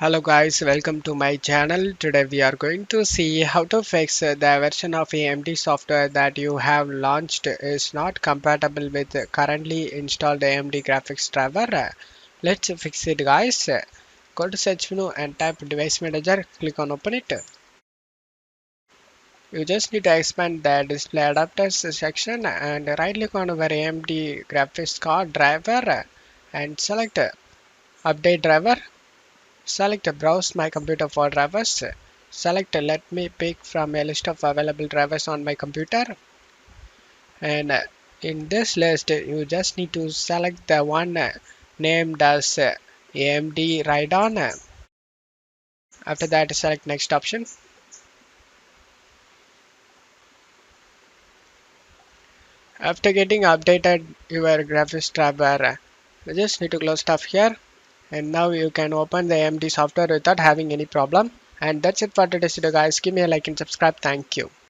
Hello guys, welcome to my channel. Today we are going to see how to fix the version of AMD software that you have launched is not compatible with the currently installed AMD graphics driver. Let's fix it guys. Go to search menu and type device manager, click on open it. You just need to expand the display adapters section and right click on our AMD graphics card driver and select update driver. Select Browse my computer for drivers. Select Let me pick from a list of available drivers on my computer. And in this list, you just need to select the one named as AMD Radeon. After that, select Next option. After getting updated your graphics driver, you just need to close stuff here. And now you can open the AMD software without having any problem. And that's it for today's video, guys. Give me a like and subscribe. Thank you.